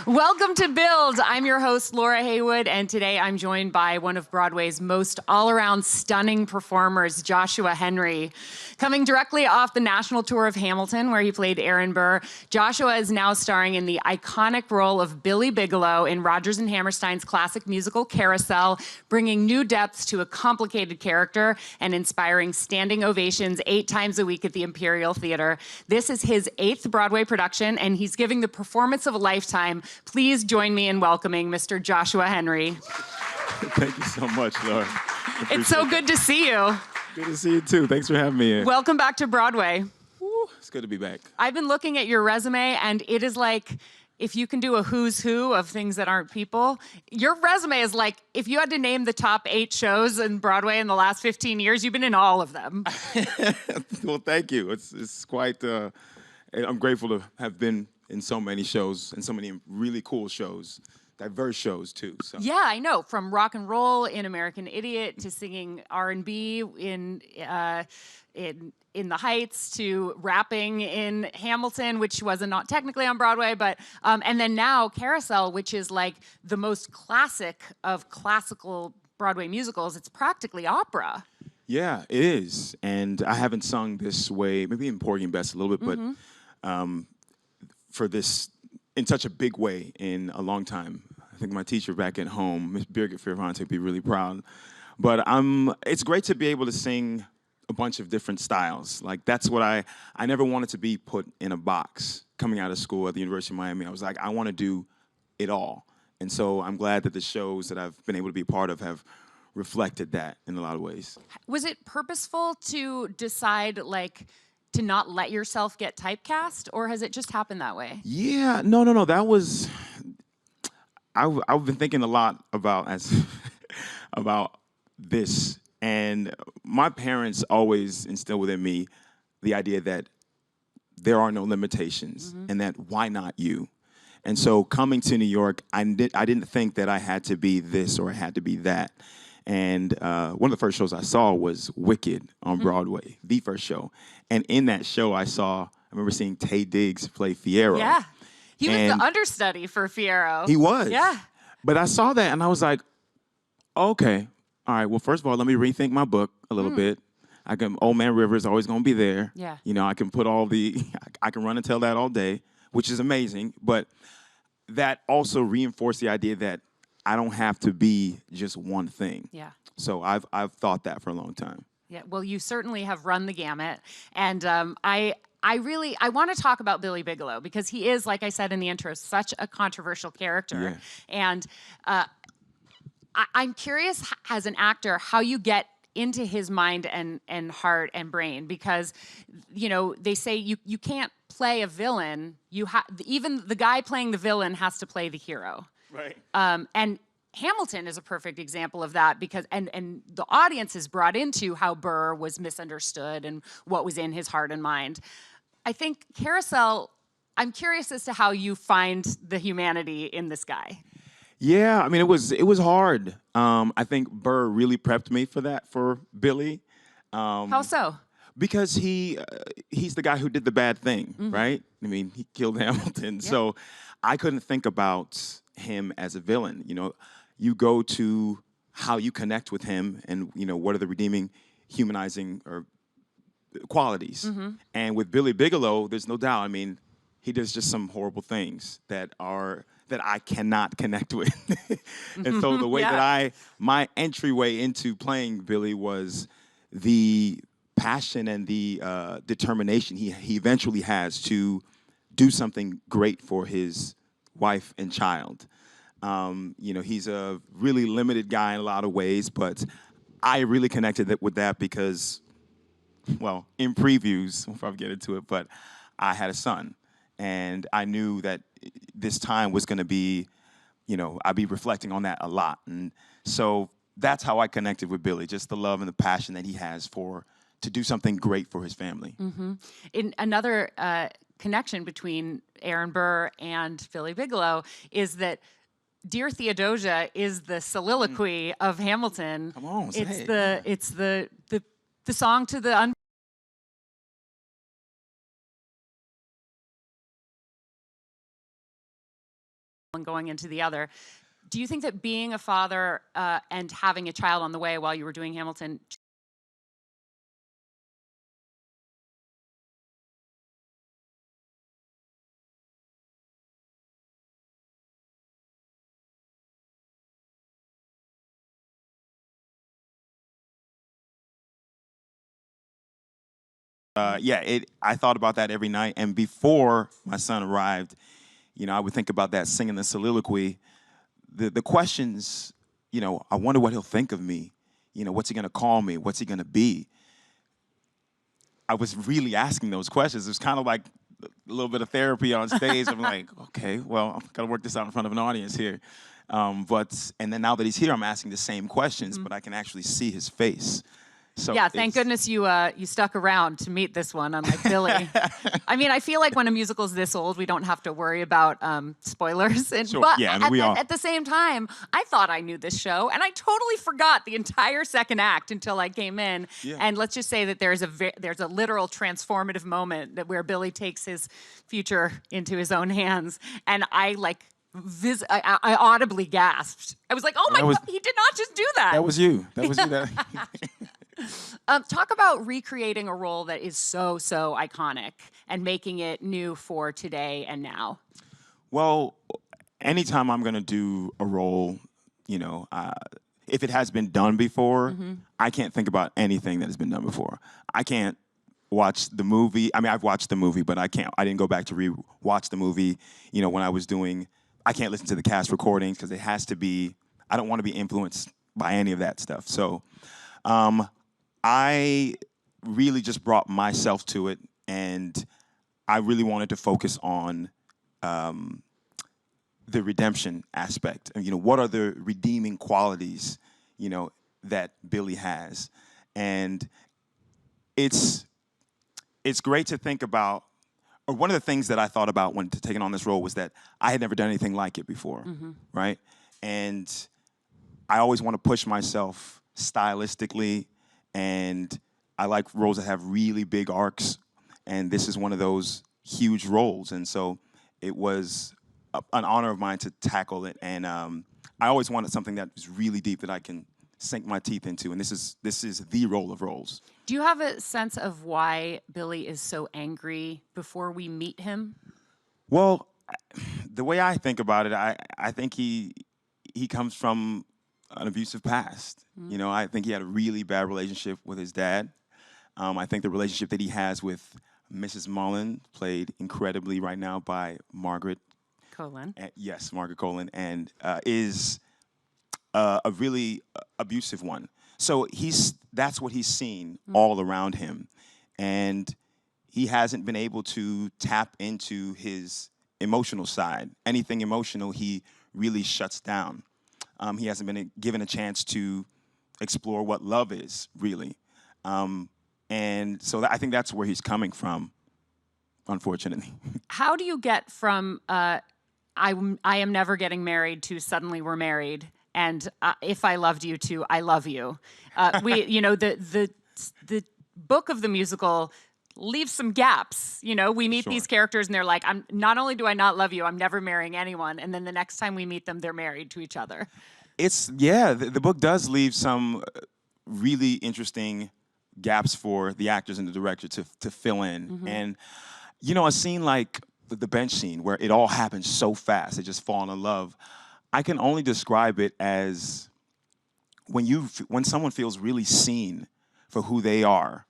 Welcome to Build. I'm your host, Laura Haywood, and today I'm joined by one of Broadway's most all-around stunning performers, Joshua Henry. Coming directly off the national tour of Hamilton, where he played Aaron Burr, Joshua is now starring in the iconic role of Billy Bigelow in Rodgers and Hammerstein's classic musical Carousel, bringing new depths to a complicated character and inspiring standing ovations 8 times a week at the Imperial Theater. This is his 8th Broadway production, and he's giving the performance of a lifetime. Please join me in welcoming Mr. Joshua Henry. Thank you so much, Laura. It's so good to see you. Good to see you too. Thanks for having me in. Welcome back to Broadway. Woo, it's good to be back. I've been looking at your resume, and it is like, if you can do a who's who of things that aren't people, your resume is like, if you had to name the top 8 shows in Broadway in the last 15 years, you've been in all of them. Well, thank you. It's quite, I'm grateful to have been in so many shows and so many really cool shows, diverse shows too. So. Yeah, I know. From rock and roll in American Idiot to singing R&B in the Heights to rapping in Hamilton, which was not technically on Broadway, but and then now Carousel, which is like the most classic of classical Broadway musicals. It's practically opera. Yeah, it is. And I haven't sung this way, maybe in Porgy and Bess a little bit, but for this in such a big way in a long time. I think my teacher back at home, Miss Birgit Fiervante, would be really proud. But it's great to be able to sing a bunch of different styles. Like that's what I never wanted to be put in a box. Coming out of school at the University of Miami, I was like, I want to do it all. And so I'm glad that the shows that I've been able to be part of have reflected that in a lot of ways. Was it purposeful to decide, like, to not let yourself get typecast, or has it just happened that way? Yeah, no. That was, I've been thinking a lot about about this, and my parents always instilled within me the idea that there are no limitations, and that why not you? And so coming to New York, I didn't think that I had to be this or I had to be that. And one of the first shows I saw was Wicked on Broadway, the first show. And in that show, I remember seeing Taye Diggs play Fiyero. Yeah, he was the understudy for Fiyero. He was. Yeah. But I saw that and I was like, okay, all right, well, first of all, let me rethink my book a little bit. Old Man River is always going to be there. Yeah. You know, I can I can run and tell that all day, which is amazing. But that also reinforced the idea that I don't have to be just one thing. Yeah. So I've thought that for a long time. Yeah. Well, you certainly have run the gamut, and I want to talk about Billy Bigelow because he is, like I said in the intro, such a controversial character. Yeah. And I'm curious, as an actor, how you get into his mind and heart and brain, because you know they say you can't play a villain. Even the guy playing the villain has to play the hero. Right. And Hamilton is a perfect example of that because and the audience is brought into how Burr was misunderstood and what was in his heart and mind. I think Carousel, I'm curious as to how you find the humanity in this guy. Yeah, I mean, it was hard. I think Burr really prepped me for Billy. How so? Because he's the guy who did the bad thing, right? I mean, he killed Hamilton. Yeah. So I couldn't think about him as a villain. You know, you go to how you connect with him and, you know, what are the redeeming, humanizing or qualities. And with Billy Bigelow, there's no doubt. I mean, he does just some horrible things that I cannot connect with. And so the way that my entryway into playing Billy was the passion and the determination he eventually has to do something great for his wife and child. You know, he's a really limited guy in a lot of ways, but I really connected with that because, well, in previews, we'll probably get into it, but I had a son. And I knew that this time was going to be, you know, I'd be reflecting on that a lot. And so that's how I connected with Billy, just the love and the passion that he has to do something great for his family. In another connection between Aaron Burr and Billy Bigelow is that Dear Theodosia is the soliloquy of Hamilton. Come on, say it's the song to the one going into the other. Do you think that being a father and having a child on the way while you were doing Hamilton I thought about that every night. And before my son arrived, I would think about that, singing the soliloquy. The questions, I wonder what he'll think of me. What's he going to call me? What's he going to be? I was really asking those questions. It was kind of like a little bit of therapy on stage. I'm like, okay, well, I'm going to work this out in front of an audience here. And then now that he's here, I'm asking the same questions, but I can actually see his face. So yeah, thank goodness you stuck around to meet this one, unlike Billy. I mean, I feel like when a musical's this old, we don't have to worry about spoilers. Sure. But Yeah, I mean, at the same time, I thought I knew this show, and I totally forgot the entire second act until I came in. Yeah. And let's just say that there's a literal transformative moment where Billy takes his future into his own hands, and I I audibly gasped. I was like, "Oh my God, he did not just do that." That was you. That was you. Talk about recreating a role that is so iconic and making it new for today and now. Well, anytime I'm going to do a role, if it has been done before, I can't think about anything that has been done before. I can't watch the movie. I mean, I've watched the movie, but I didn't go back to re-watch the movie. When I was doing, I can't listen to the cast recordings because it has to be, I don't want to be influenced by any of that stuff. So, I really just brought myself to it, and I really wanted to focus on the redemption aspect. And, what are the redeeming qualities, that Billy has? And it's great to think about, or one of the things that I thought about when taking on this role was that I had never done anything like it before, right? And I always want to push myself stylistically, and I like roles that have really big arcs, and this is one of those huge roles. And so it was an honor of mine to tackle it, and I always wanted something that was really deep that I can sink my teeth into, and this is the role of roles. Do you have a sense of why Billy is so angry before we meet him? Well, the way I think about it, I think he comes from an abusive past. I think he had a really bad relationship with his dad. I think the relationship that he has with Mrs. Mullen, played incredibly right now by Margaret Colin. Yes, Margaret Colin, and is a really abusive one. So that's what he's seen all around him, and he hasn't been able to tap into his emotional side. Anything emotional, he really shuts down. He hasn't been given a chance to explore what love is, really. And so I think that's where he's coming from, unfortunately. How do you get from I am never getting married to suddenly we're married, and if I loved you to I love you? The book of the musical leaves some gaps. We meet these characters and they're like, I'm not only do I not love you, I'm never marrying anyone. And then the next time we meet them, they're married to each other. The book does leave some really interesting gaps for the actors and the director to fill in. And, a scene like the bench scene where it all happens so fast, they just fall in love. I can only describe it as when someone feels really seen for who they are,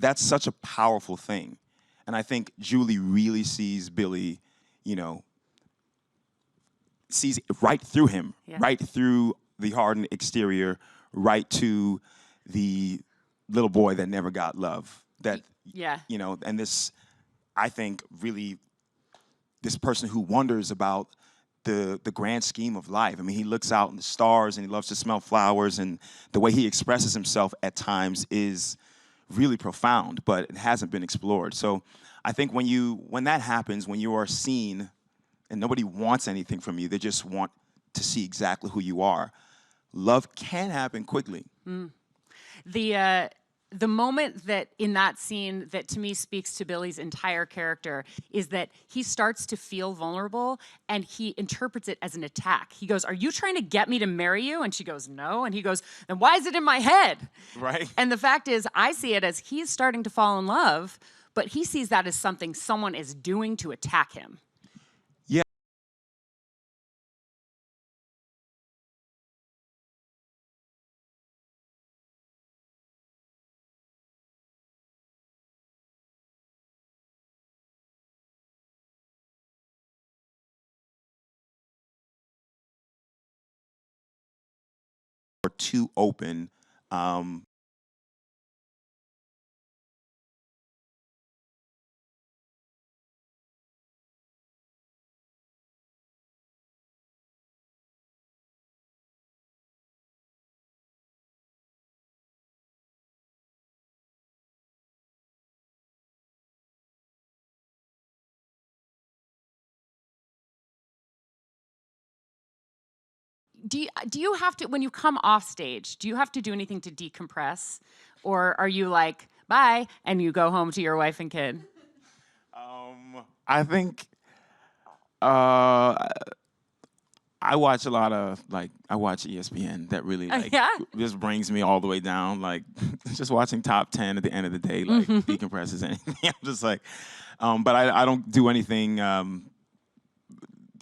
that's such a powerful thing. And I think Julie really sees Billy, sees right through him, right through the hardened exterior, right to the little boy that never got love. And this, I think, really, this person who wonders about the grand scheme of life. I mean, he looks out in the stars and he loves to smell flowers, and the way he expresses himself at times is really profound, but it hasn't been explored. So I think when that happens, when you are seen and nobody wants anything from you, they just want to see exactly who you are, love can happen quickly. the moment that in that scene that to me speaks to Billy's entire character is that he starts to feel vulnerable and he interprets it as an attack. He goes, "Are you trying to get me to marry you?" And she goes, "No." And he goes, "Then why is it in my head?" Right. And the fact is, I see it as he's starting to fall in love, but he sees that as something someone is doing to attack him. Yeah. Or too open. Do you have to, when you come off stage, do you have to do anything to decompress? Or are you like, bye, and you go home to your wife and kid? I think I watch a lot of I watch ESPN. That really Yeah? just brings me all the way down. Like just watching top 10 at the end of the day decompresses anything. I'm just like, but I don't do anything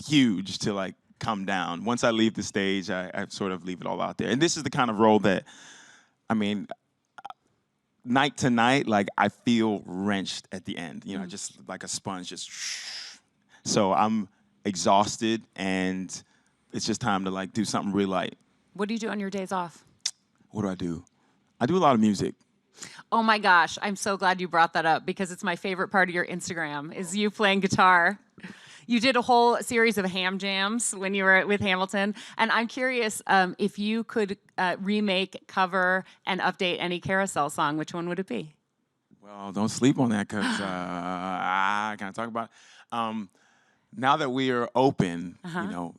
huge to come down. Once I leave the stage, I sort of leave it all out there. And this is the kind of role that, I mean, night to night, I feel wrenched at the end. You know, just like a sponge, just. So I'm exhausted, and it's just time to do something real light. What do you do on your days off? What do I do? I do a lot of music. Oh my gosh, I'm so glad you brought that up because it's my favorite part of your Instagram is you playing guitar. You did a whole series of ham jams when you were with Hamilton, and I'm curious if you could remake, cover, and update any Carousel song, which one would it be? Well, don't sleep on that because I can't talk about it. Now that we are open, you know,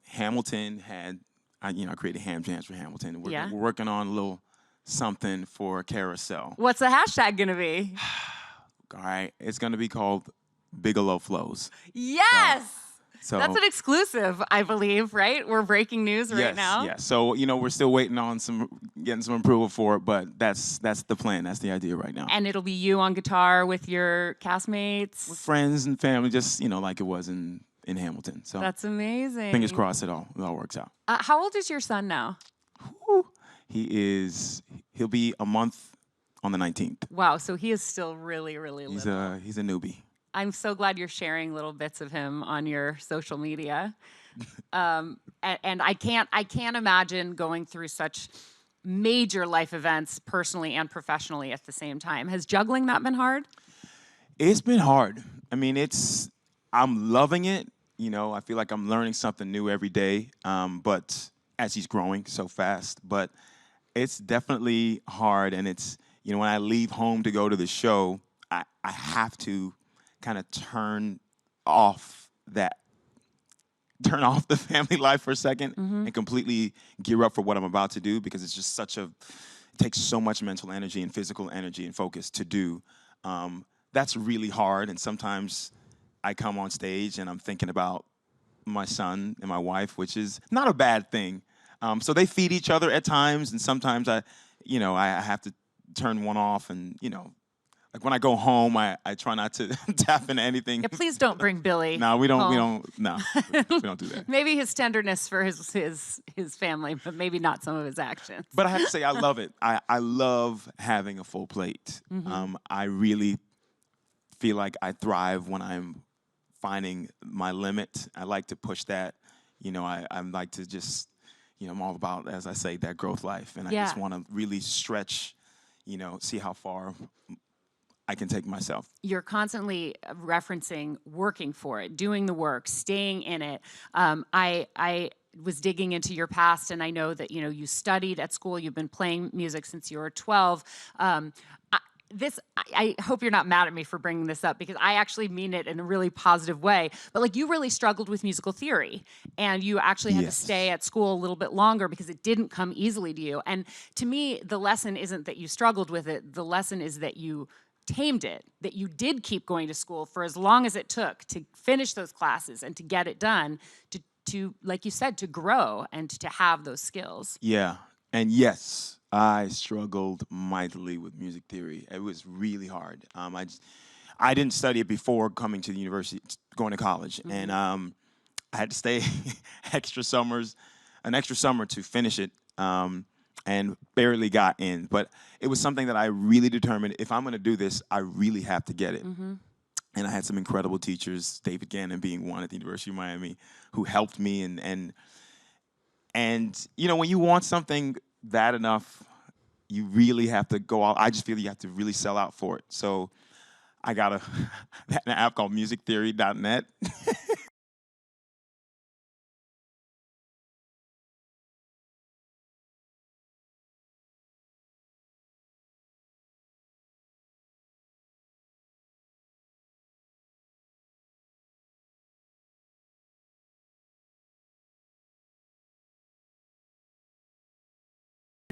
Hamilton had, I created ham jams for Hamilton. We're working on a little something for Carousel. What's the hashtag gonna be? All right, it's gonna be called Bigelow Flows. Yes! So That's an exclusive, I believe, right? We're breaking news right now. Yes. So we're still waiting on getting some approval for it, but that's the plan. That's the idea right now. And it'll be you on guitar with your castmates. With friends and family, just like it was in Hamilton. So that's amazing. Fingers crossed it all works out. How old is your son now? He'll be a month on the 19th. Wow, so he is still really, really little. He's a newbie. I'm so glad you're sharing little bits of him on your social media. And I can't imagine going through such major life events personally and professionally at the same time. Has juggling not been hard? It's been hard. I mean, I'm loving it. I feel like I'm learning something new every day. But as he's growing so fast, but it's definitely hard. And it's, when I leave home to go to the show, I have to kind of turn off the family life for a second and completely gear up for what I'm about to do because it's just it takes so much mental energy and physical energy and focus to do. That's really hard, and sometimes I come on stage and I'm thinking about my son and my wife, which is not a bad thing. So they feed each other at times, and sometimes I have to turn one off and, like when I go home, I try not to tap into anything. Yeah, please don't bring Billy. No, we don't do that. Maybe his tenderness for his family, but maybe not some of his actions. But I have to say, I love it. I love having a full plate. I really feel like I thrive when I'm finding my limit. I like to push that. I like to just, I'm all about, as I say, that growth life. And I just want to really stretch, see how far I can take myself. You're constantly referencing working for it, doing the work, staying in it. I was digging into your past, and I know that you studied at school. You've been playing music since you were 12. I hope you're not mad at me for bringing this up because I actually mean it in a really positive way. But like you really struggled with musical theory and you actually had to stay Yes. at school a little bit longer because it didn't come easily to you. And to me, the lesson isn't that you struggled with it. The lesson is that you tamed it, that you did keep going to school for as long as it took to finish those classes and to get it done, to like you said, to grow and to have those skills. Yeah. And yes, I struggled mightily with music theory. It was really hard. I didn't study it before coming to the university, going to college, and I had to stay an extra summer to finish it, and barely got in. But it was something that I really determined, if I'm going to do this, I really have to get it. And I had some incredible teachers, David Gannon being one at the University of Miami, who helped me. And you know, when you want something that enough, you really have to go out. I just feel you have to really sell out for it. So I got an app called musictheory.net.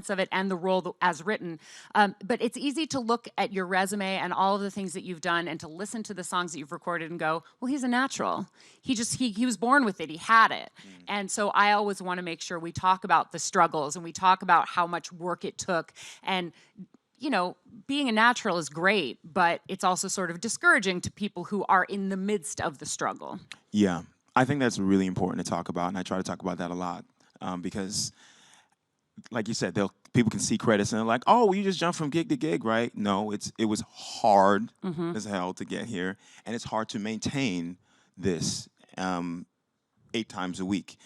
Of it and the role as written. But it's easy to look at your resume and all of the things that you've done and to listen to the songs that you've recorded and go, well, he's a natural. He was born with it. He had it. And so I always want to make sure we talk about the struggles and we talk about how much work it took. And you know, being a natural is great, but it's also sort of discouraging to people who are in the midst of the struggle. Yeah, I think that's really important to talk about, and I try to talk about that a lot because, like you said, people can see credits and they're like, "Oh, well, you just jumped from gig to gig, right?" No, it was hard as hell to get here, and it's hard to maintain this 8 times a week.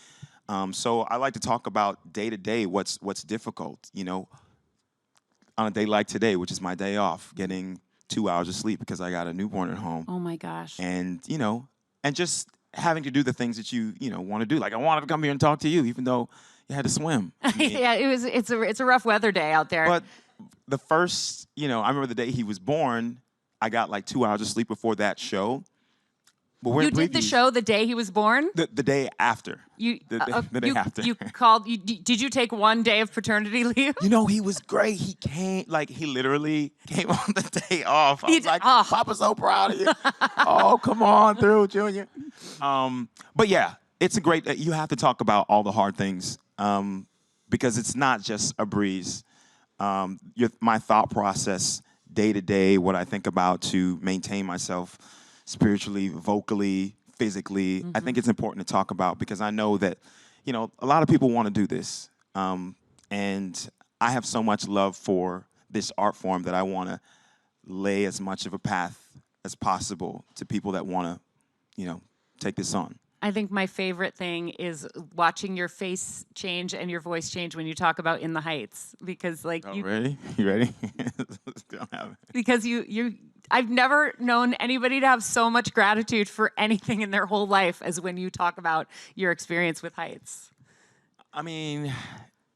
So I like to talk about day to day what's difficult. You know, on a day like today, which is my day off, getting 2 hours of sleep because I got a newborn at home. Oh my gosh. And you know, and just having to do the things that you want to do. Like I wanted to come here and talk to you, even though you had to swim. I mean, Yeah, it's a rough weather day out there. but the first, I remember the day he was born, I got like 2 hours of sleep before that show. But we're you in did the previews. show the day he was born? The day after. The day after. You called. Did you take one day of paternity leave? He was great. He came, like, he literally came on the day off. I was like, Papa's so proud of you. Oh, come on through, Junior. But yeah, it's a great, you have to talk about all the hard things because it's not just a breeze. My thought process day to day, what I think about to maintain myself spiritually, vocally, physically, I think it's important to talk about because I know that, a lot of people want to do this. And I have so much love for this art form that I want to lay as much of a path as possible to people that want to, take this on. I think my favorite thing is watching your face change and your voice change when you talk about In the Heights because Ready? You ready? Let's go have it. Because I've never known anybody to have so much gratitude for anything in their whole life as when you talk about your experience with Heights. I mean,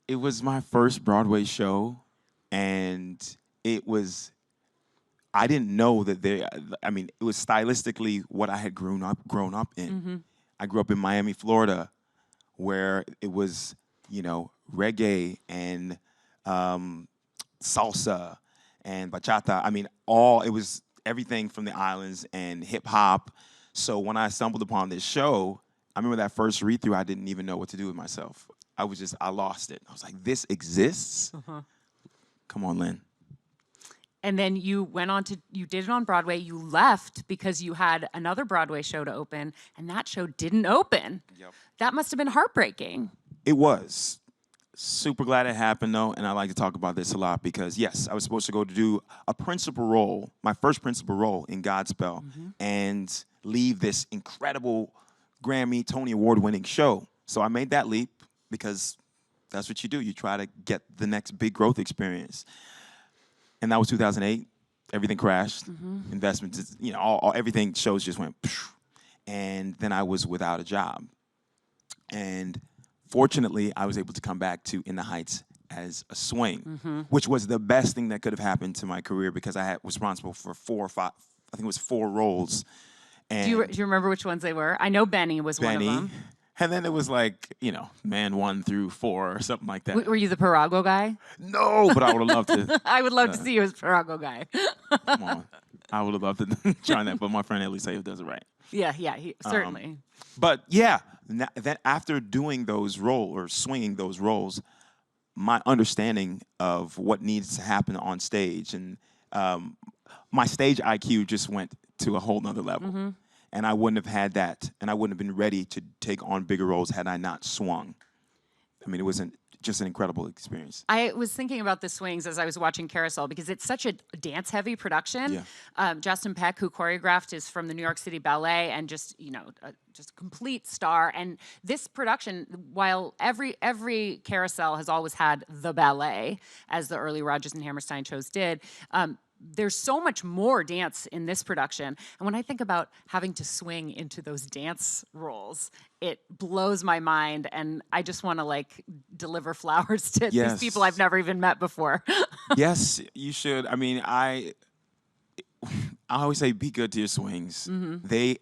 it was my first Broadway show, and I didn't know that it was stylistically what I had grown up in. I grew up in Miami, Florida, where it was, reggae and salsa and bachata. I mean, it was everything from the islands and hip hop. So when I stumbled upon this show, I remember that first read through, I didn't even know what to do with myself. I lost it. I was like, this exists? Come on, Lynn. And then you did it on Broadway. You left because you had another Broadway show to open, and that show didn't open. Yep. That must have been heartbreaking. It was. Super glad it happened, though, and I like to talk about this a lot because, yes, I was supposed to go to do a principal role, my first principal role in Godspell, and leave this incredible Grammy, Tony Award-winning show. So I made that leap because that's what you do. You try to get the next big growth experience. And that was 2008. Everything crashed. Investments, everything, shows just went, phew. And then I was without a job. And fortunately, I was able to come back to In the Heights as a swing, which was the best thing that could have happened to my career because I was responsible for 4 or 5, I think it was 4 roles. And Do you remember which ones they were? I know Benny was one of them. And then it was like, man 1 through 4 or something like that. Were you the Parago guy? No, but I would have loved to. I would love to see you as Parago guy. Come on. I would have loved to try that, but my friend Elise does it right. Yeah, certainly. But yeah, then after doing those roles or swinging those roles, my understanding of what needs to happen on stage and my stage IQ just went to a whole nother level. And I wouldn't have had that, and I wouldn't have been ready to take on bigger roles had I not swung. I mean, it was just an incredible experience. I was thinking about the swings as I was watching Carousel because it's such a dance-heavy production. Yeah. Justin Peck, who choreographed, is from the New York City Ballet and just a complete star. And this production, while every Carousel has always had the ballet, as the early Rodgers and Hammerstein shows did, there's so much more dance in this production. And when I think about having to swing into those dance roles, it blows my mind. And I just want to deliver flowers to these people I've never even met before. Yes, you should. I mean, I always say be good to your swings.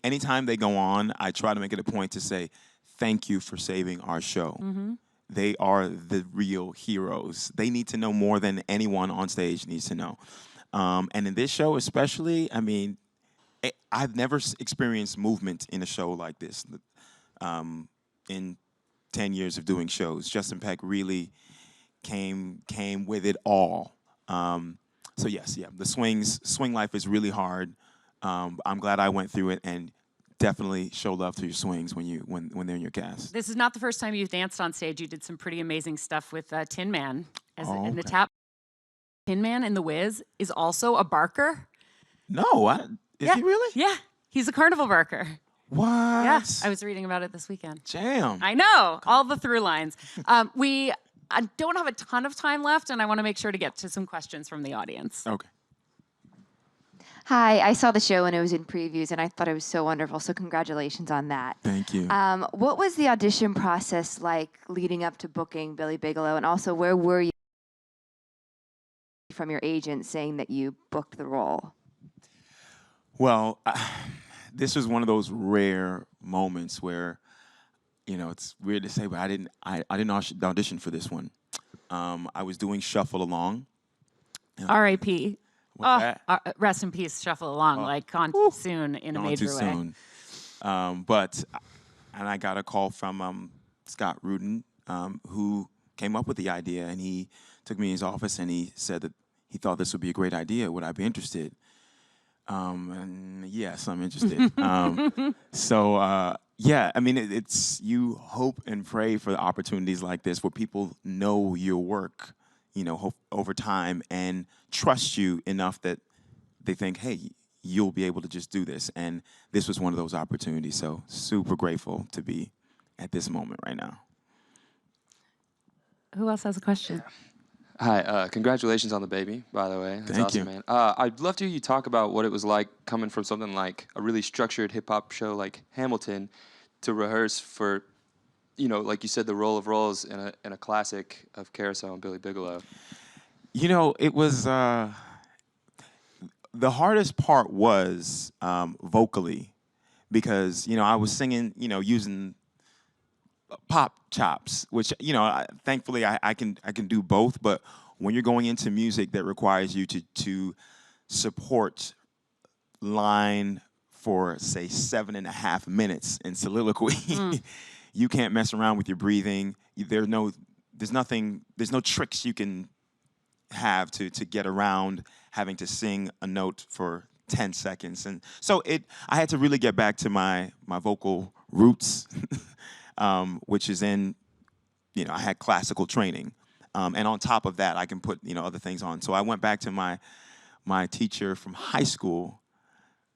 Anytime they go on, I try to make it a point to say, thank you for saving our show. They are the real heroes. They need to know more than anyone on stage needs to know. And in this show especially, I mean, I've never experienced movement in a show like this in 10 years of doing shows. Justin Peck really came with it all. So yes, the swing life is really hard. I'm glad I went through it, and definitely show love to your swings when they're in your cast. This is not the first time you've danced on stage. You did some pretty amazing stuff with Tin Man in the tap. Tin Man in The Wiz is also a barker. No, is he really? Yeah, he's a carnival barker. What? Yeah, I was reading about it this weekend. Damn. I know, all the through lines. I don't have a ton of time left, and I want to make sure to get to some questions from the audience. Okay. Hi, I saw the show when it was in previews, and I thought it was so wonderful, so congratulations on that. Thank you. What was the audition process like leading up to booking Billy Bigelow, and also where were you from your agent saying that you booked the role? Well, this was one of those rare moments where, it's weird to say, but I didn't audition for this one. I was doing Shuffle Along. R.I.P. What's that? Rest in peace, Shuffle Along, gone too soon in a major way. Soon. And I got a call from Scott Rudin, who came up with the idea, and he took me in his office and he said that he thought this would be a great idea. Would I be interested? And yes, I'm interested. Yeah, I mean, it's you hope and pray for the opportunities like this where people know your work, over time and trust you enough that they think, hey, you'll be able to just do this. And this was one of those opportunities. So super grateful to be at this moment right now. Who else has a question? Hi, congratulations on the baby, by the way. That's Thank awesome, you. man. I'd love to hear you talk about what it was like coming from something like a really structured hip-hop show like Hamilton to rehearse for, like you said, the role of roles in a classic of Carousel and Billy Bigelow. It was, the hardest part was vocally because, I was singing, using pop chops, which thankfully I can do both. But when you're going into music that requires you to support line for say 7.5 minutes in soliloquy, you can't mess around with your breathing. There's no tricks you can have to get around having to sing a note for 10 seconds. And so I had to really get back to my vocal roots. Which is in, I had classical training. And on top of that, I can put, other things on. So I went back to my teacher from high school,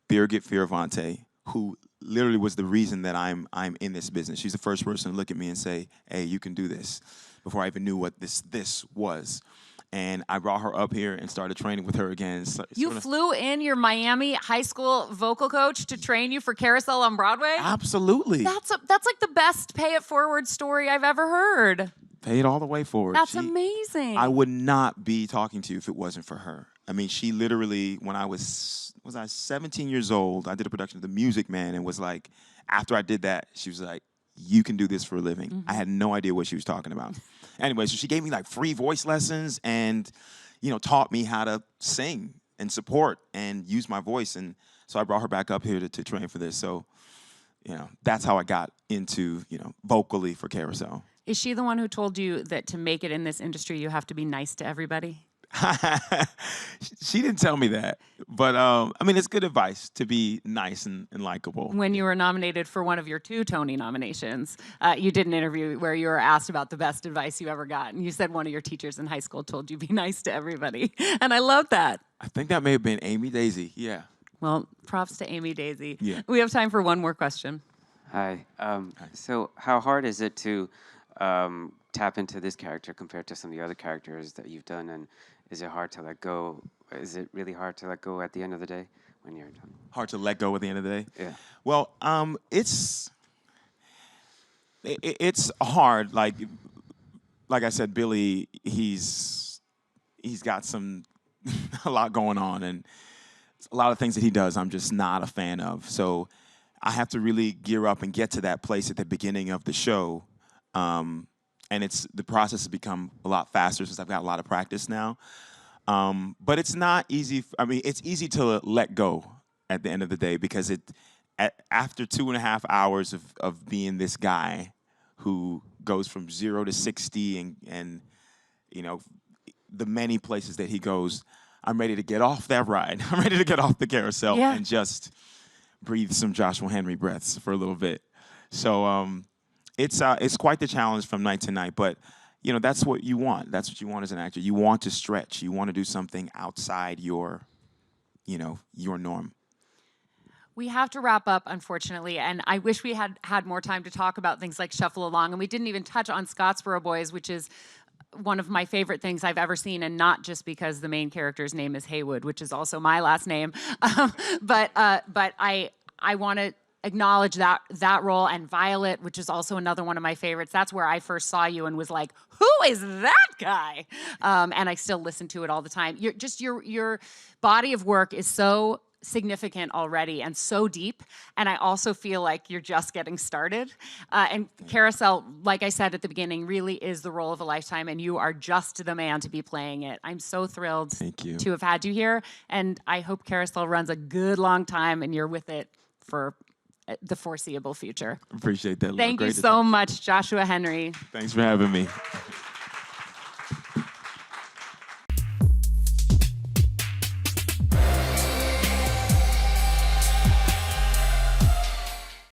Birgit Fioravante, who literally was the reason that I'm in this business. She's the first person to look at me and say, hey, you can do this, before I even knew what this was. And I brought her up here and started training with her again. You flew in your Miami high school vocal coach to train you for Carousel on Broadway? Absolutely. That's like the best pay it forward story I've ever heard. paid all the way forward. That's amazing. I would not be talking to you if it wasn't for her. I mean, she literally, when I was I 17 years old, I did a production of The Music Man, and was like, after I did that, she was like, you can do this for a living. I had no idea what she was talking about. Anyway, so she gave me like free voice lessons and, you know, taught me how to sing and support and use my voice. And so I brought her back up here to train for this. So, you know, that's how I got into, you know, vocally for Carousel. Is she the one who told you that to make it in this industry, you have to be nice to everybody? She didn't tell me that, but I mean, it's good advice to be nice and likable. When you were nominated for one of your 2 Tony nominations, you did an interview where you were asked about the best advice you ever got, and you said one of your teachers in high school told you be nice to everybody, and I love that. I think that may have been Amy Daisy. Yeah. Well, props to Amy Daisy. Yeah. We have time for one more question. Hi. So how hard is it to tap into this character compared to some of the other characters that you've done, and is it hard to let go? Is it really hard to let go at the end of the day when you're done? Hard to let go at the end of the day? Yeah. Well, it's hard. Like I said, Billy, he's got a lot going on, and a lot of things that he does I'm just not a fan of. So I have to really gear up and get to that place at the beginning of the show. And the process has become a lot faster since I've got a lot of practice now. But it's not easy. I mean, it's easy to let go at the end of the day, because after 2.5 hours of being this guy who goes from 0 to 60 and you know, the many places that he goes, I'm ready to get off that ride. I'm ready to get off the carousel and just breathe some Joshua Henry breaths for a little bit. So it's quite the challenge from night to night, but you know, that's what you want. That's what you want as an actor. You want to stretch. You want to do something outside your norm. We have to wrap up, unfortunately, and I wish we had more time to talk about things like Shuffle Along, and we didn't even touch on Scottsboro Boys, which is one of my favorite things I've ever seen, and not just because the main character's name is Haywood, which is also my last name, but I want to acknowledge that role, and Violet, which is also another one of my favorites. That's where I first saw you and was like, who is that guy? And I still listen to it all the time. Your body of work is so significant already and so deep, and I also feel like you're just getting started. And Carousel, like I said at the beginning, really is the role of a lifetime, and you are just the man to be playing it. I'm so thrilled to have had you here, and I hope Carousel runs a good long time and you're with it for the foreseeable future. Appreciate that. Thank you so much, Joshua Henry. Thanks for having me.